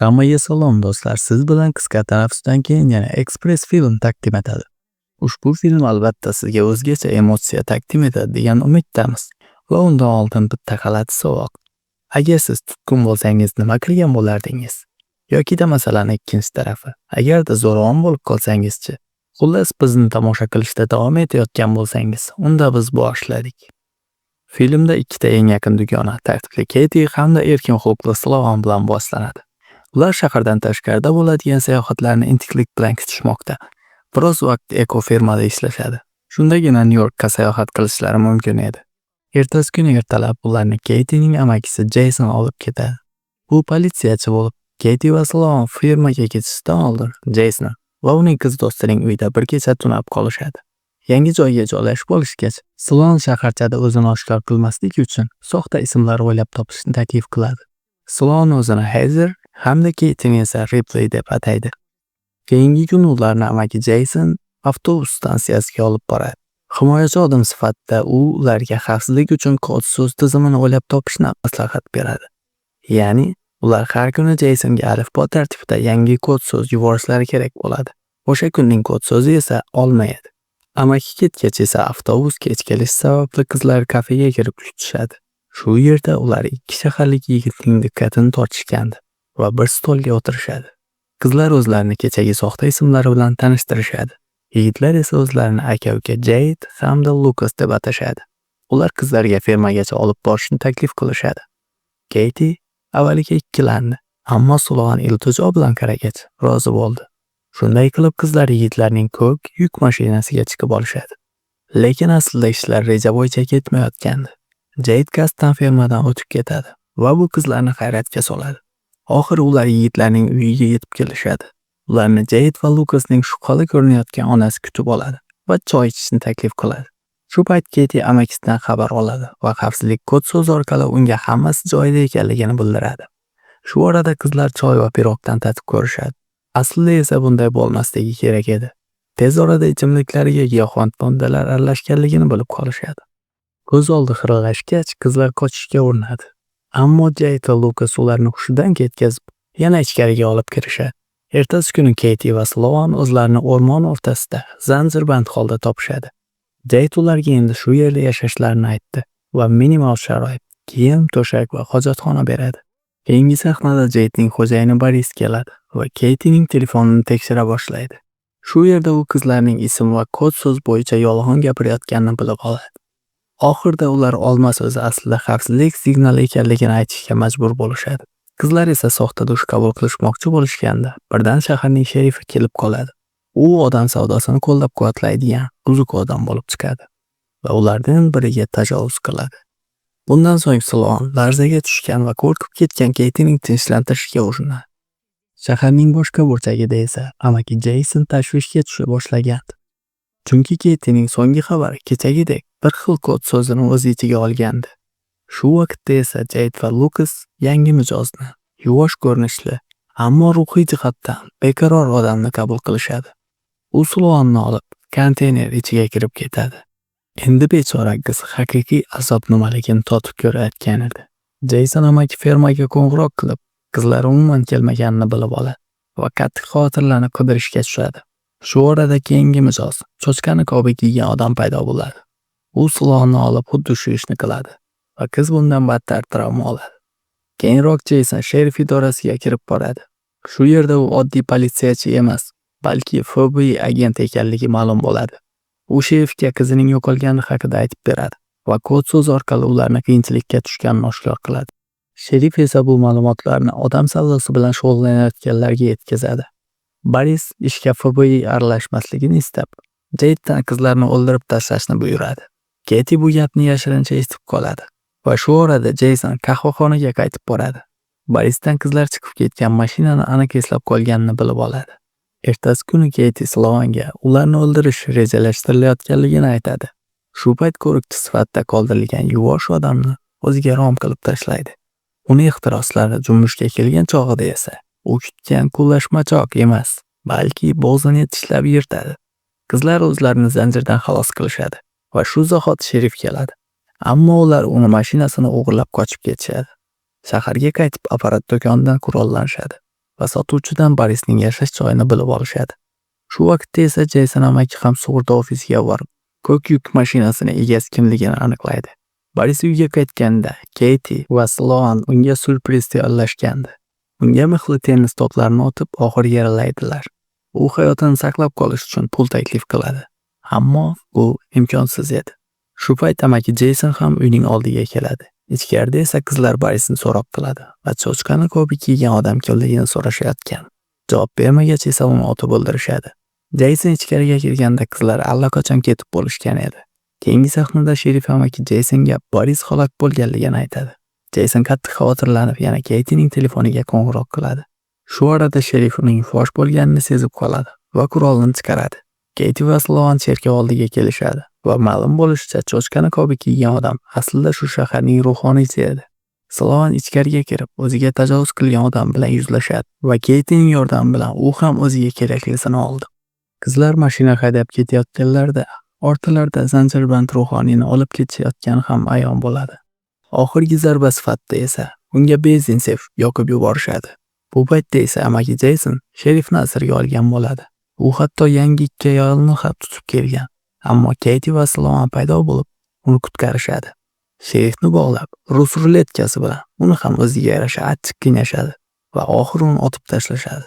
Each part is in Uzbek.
Hammaga salom do'stlar. Siz bilan qisqa tanaffusdan keyin yana Express film taqdim etadi. Ushbu film albatta sizga o'zgacha emotsiya taqdim etadi degan umiddamiz. Va undan oldin bitta g'alati savol. Agar siz tutqun bo'lsangiz nima qilgan bo'lardingiz? Yoki masalani ikkinchi tarafi. Agarda zo'ravon bo'lib qolsangizchi? Xullas bizni tomosha qilishda davom etayotgan bo'lsangiz, unda biz boshladik. Filmda ikkita eng yaqin dugona tartibli Keti hamda erkin xulqli Sloan bilan boshlanadi. Ular shahardan tashqarida bo'ladigan sayohatlarni intiqlik bilan kutishmoqda. Biroz vaqt eko firmada ishlashadi. Shundagina Nyu-Yorkka sayohat qilishlari mumkin edi. Ertasi kuni ertalab ularni Ketining amakisi Jason olib ketadi. Bu politsiyachi bo'lib, Keti va Sloan firmaga ketishdan oldin Jason va uning qiz do'stining uyida bir kecha tunab qolishadi. Yangi joyga joylashib olishgach, Sloan shaharchada o'zini oshkor qilmaslik uchun soxta ismlar o'ylab topishni taklif qiladi. Sloan o'zini Heather hamda Ketining esa Ripley deb ataydi. Keyingi kuni ularni amaki Jason avtobus stansiyasiga olib boradi. Himoyachi odam sifatida u ularga xavfsizlik uchun kod so'z tizimini o'ylab topishni maslahat beradi. Ya'ni ular har kuni Jasonga alifbo tartibida yangi kod so'z yuborishlari kerak bo'ladi. O'sha kunning kod so'zi esa olma edi. Amaki ketgach esa avtobus kech kelishi sababli qizlar kafega kirib kutishadi. Shu yerda ular ikki shaharlik yigitning diqqatini tortishgandi va bir stolga o'tirishadi. Qizlar o'zlarini kechagi soxta ismlari bilan tanishtirishadi. Yigitlar esa o'zlarini aka-uka Jade hamda Lucas deb atashadi. Ular qizlarga fermagacha olib borishni taklif qilishadi. Katie avvaliga ikkilandi, ammo Sloan iltijo bilan qaragach rozi bo'ldi. Shunday qilib qizlar yigitlarning ko'k yuk mashinasiga chiqib olishadi. Lekin aslida ishlar reja bo'yicha ketmayotgandi. Jade qasddan fermadan o'tib ketadi va bu qizlarni hayratga soladi. Oxiri ular yigitlarning uyiga yetib kelishadi. Ularni Jade va Lucasning shubhali ko'rinayotgan onasi kutib oladi va choy ichishni taklif qiladi. Shu payt Katie amakisidan xabar oladi va xavfsizlik kod so'zi orqali unga hammasi joyida ekanligini bildiradi. Shu orada qizlar choy va pirogdan tatib ko'rishadi. Aslida esa bunday bo'lmasligi kerak edi. Tez orada ichimliklariga giyohvand moddalar aralashganligini bilib qolishadi. Ko'z oldi xiralashgach, qizlar qochishga urinadi. Ammo Jade va Lucas ularni hushidan ketkazib, yana ichkariga olib kirishadi. Ertasi kuni Katie va Sloan o'zlarini o'rmon o'rtasida zanjirband holda topishadi. Jade ularga endi shu yerda yashashlarini aytdi va minimal sharoit, kiyim, to'shak va hojatxona beradi. Keyingi sahnada Jadening xo'jayini Boris keladi va Katiening telefonini tekshira boshlaydi. Shu yerda u qizlarning ism va kod so'z bo'yicha yolg'on gapirayotganini bilib oladi. Oxirida ular olma so'zi aslida xavfsizlik signali ekanligini aytishga majbur bo'lishadi. Qizlar esa soxta dush qabul qilishmoqchi bo'lishganda, birdan shaharning sherifi kelib qoladi. U odam savdosini qo'llab-quvvatlaydigan buzuq odam bo'lib chiqadi va ulardan biriga tajovuz qiladi. Bundan so'ng Sloan larzaga tushgan va qo'rqib ketgan Katiening tinchlantirishiga urinadi. Shaharning boshqa burchagida esa amaki Jason tashvishga tusha boshlagandi. Chunki Katiening so'nggi xabari kechagidek bir xil kod so'zini o'z ichiga olgandi. Shu vaqtda esa Jade va Lucas yangi mijozni, yuvosh ko'rinishli, ammo ruhiy jihatdan beqaror odamni qabul qilishadi. U Sloanni olib konteyner ichiga kirib ketadi. Endi bechora qiz haqiqiy azob nimaligini totib ko'rayotgan edi. Jason amaki fermaga qo'ng'iroq qilib, qizlar umuman kelmaganini bilib oladi va qattiq xotirlarni qidirishga tushadi. Shu orada keyingi mijoz, cho'chqani qobi kiygan odam paydo bo'ladi. U Sloanni olib xuddi shu ishni qiladi va qiz bundan battar travma oladi. Keyinroq Jason sherif idorasiga kirib boradi. Shu yerda u oddiy politsiyachi emas, balki FBI agenti ekanligi ma'lum bo'ladi. U sherifga qizining yo'qolgani haqida aytib beradi va kod so'z orqali ularni qiyinchilikka tushganini oshkor qiladi. Sherif esa bu ma'lumotlarni odam savdosi bilan shug'ullanayotganlarga yetkazadi. Boris ishga FBI aralashmasligini istab, Jade'dan qizlarni o'ldirib tashlashni buyuradi. Katie bu gapni yashirincha eshitib qoladi va shu orada Jason qahvaxonaga qaytib boradi. Borisdan qizlar chiqib ketgan mashinani aniq eslab qolganini bilib oladi. Ertasi kuni Katie Sloanga ularni o'ldirish rejalashtirilayotganligini aytadi. Shu payt qo'riqchi sifatida qoldirilgan yuvosh odamni o'ziga rom qilib tashlaydi. Uni ehtiroslari jumbushga kelgan chog'ida esa u kutgan qulashmachoq emas, balki bo'g'zini tishlab yirtadi. Qizlar o'zlarini zanjirdan xalos qilishadi va shu zahot sherif keladi. Ammo ular uni mashinasini o'g'irlab qochib ketishadi. Shaharga qaytib apparat do'konidan qurollanishadi. va sotuvchidan Borisning yashash joyini bilib olishadi. Shu vaqtda esa Jeyson amaki ham sug'urta ofisiga borib, ko'k yuk mashinasini egasi kimligini aniqlaydi. Boris uyga qaytganda Katie va Sloan unga syurpriz tayyorlashgandi. Unga mixli tennis to'plarini otib, oxiri yaralaydilar. U hayotini saqlab qolish uchun pul taklif qiladi. Ammo bu imkonsiz edi. Shu payt amaki Jeyson ham uyning oldiga keladi. Ichkarida esa qizlar Borisni so'roq qiladi va cho'chqani ko'pi kiygan odam kimligini so'rashayotgan. Javob bermagach esa uni otib o'ldirishadi. Jeyson ichkariga kirganda qizlar allaqachon ketib bo'lishgan edi. Keyingi sahnada sherif amaki Jeysonga Boris halok bo'lganligini aytadi. Jeyson qattiq xavotirlanib yana Katiening telefoniga qo'ng'iroq qiladi. Shu orada sherif uning fosh bo'lganini sezib qoladi va qurolni chiqaradi. Katie va Sloan cherkov oldiga kelishadi va ma'lum bo'lishicha cho'chqani qobi kiygan odam aslida shu shaharning ruhoniysi edi. Sloan ichkariga kirib o'ziga tajovuz qilgan odam bilan yuzlashadi va Katiening yordami bilan u ham o'ziga keraklisini oldi. Qizlar mashina haydab ketayotganlarida ortalarida zanjirband ruhoniyni olib ketishayotgani ham ayon bo'ladi. Oxirgi zarba sifatida esa unga benzin sepib yoqib yuborishadi. Bu paytda esa amaki Jeyson sherifni asirga olgan bo'ladi. U hatto yangi 2 ayolni ham tutib kelgan. Ammo Katie va Sloan paydo bo'lib, uni qutqarishadi. Sherifni bog'lab, rus ruletkasi bilan uni ham o'ziga yarasha achchiq qiynashadi va oxiri uni otib tashlashadi.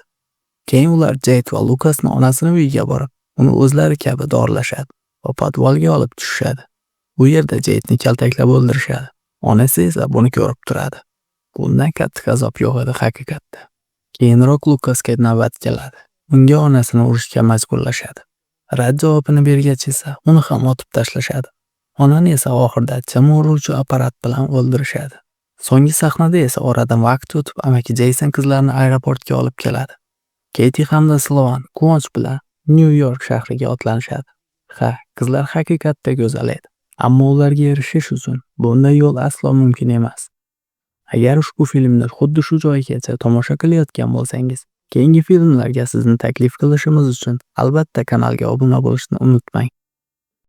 Keyin ular Jade va Lucasning onasining uyiga borib, uni o'zlari kabi dorlashadi va podvalga olib tushishadi. Bu yerda Jade'ni kaltaklab o'ldirishadi. Onasi esa buni ko'rib turadi. Bundan qattiq azob yo'q edi haqiqatda. Keyinroq Lucasga navbat keladi. Unga onasini urishga majburlashadi. Rad javobini bergach esa uni ham otib tashlashadi. Onani esa oxirida chim uruvchi apparat bilan o'ldirishadi. So'nggi sahnada esa oradan vaqt o'tib amaki Jeyson qizlarni aeroportga olib keladi. Katie hamda Sloan quvonch bilan New York shahriga otlanishadi. Ha, qizlar haqiqatda go'zal edi. Ammo ularga erishish uchun bunday yo'l aslo mumkin emas. Agar ushbu filmni xuddi shu joygacha tomosha qilayotgan bo'lsangiz, keyingi filmlarga sizni taklif qilishimiz uchun albatta kanalga obuna bo'lishni unutmang.